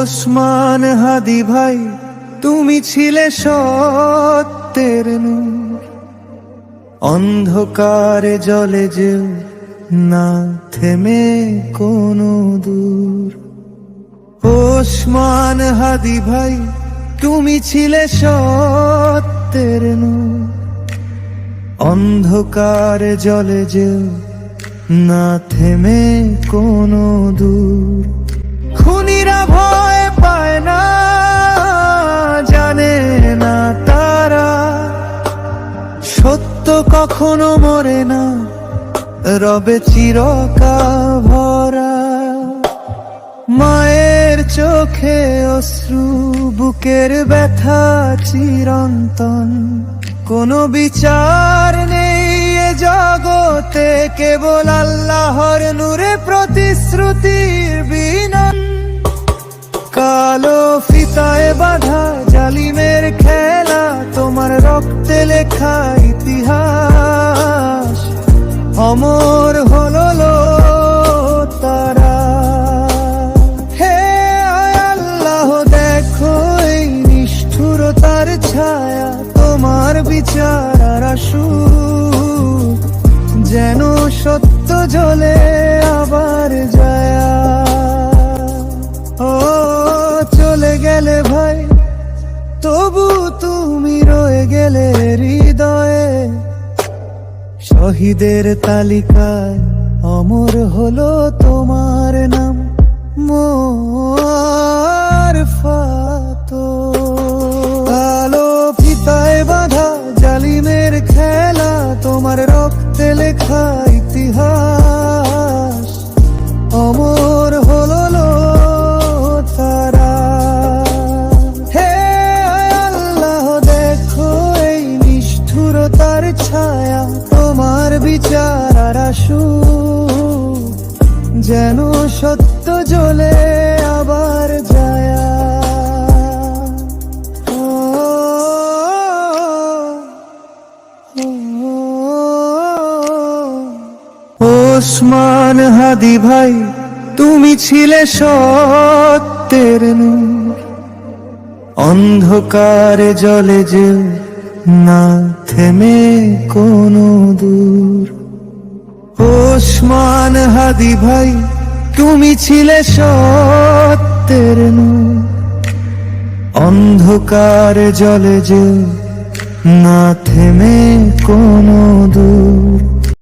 ওসমান হাদি ভাই, তুমি ছিলে সত্যের নূর। অন্ধকারে জলে যেও না থেমে কোনো দূর। ওসমান হাদি ভাই, তুমি ছিলে সত্যের নূর। অন্ধকারে জলে যেও না থেমে কোনো দূর। খুনিরা ভয় পায় না, জানে না তারা সত্য কখনো মরে না, রবে চিরকাল ভরা। মায়ের চোখে অশ্রু, বুকের ব্যথা চিরন্তন। কোনো বিচার নেই এ জগতে, কেবল আল্লাহর নূরে প্রতিশ্রুতির বিনন। কালো ফিতায় বাঁধা জালিমের খেলা, তোমার রক্তে লেখা ইতিহাস অমর হলো তারা। হে আল্লাহ, দেখো এই নিষ্ঠুরতার ছায়া, তোমার বিচার আর আসুক, যেন সত্য জ্বলে আবার যায়। ও চলে গেলে ভাই, তবু তুমি রয়ে গেলে হৃদয়ে। শহীদের তালিকায় অমর হলো তোমার নাম, মোয়ারফাত। কালো ফিতায় বাঁধা জালিমের খেলা, তোমার রক্তে লেখা ইতিহাস অমর হলো তারা। হে আল্লাহ, দেখো এই নিষ্ঠুরতার ছায়া, তোমার বিচার আর আসুক, যেন সত্য জ্বলে আবার যায়। ওসমান হাদি ভাই, তুমি ছিলে সত্যের নূর। অন্ধকারে জলে যেও না থেমে কোনো দূর। ওসমান হাদি ভাই, তুমি ছিলে সত্যের নূর। অন্ধকারে জলে যেও না থেমে কোনো দূর।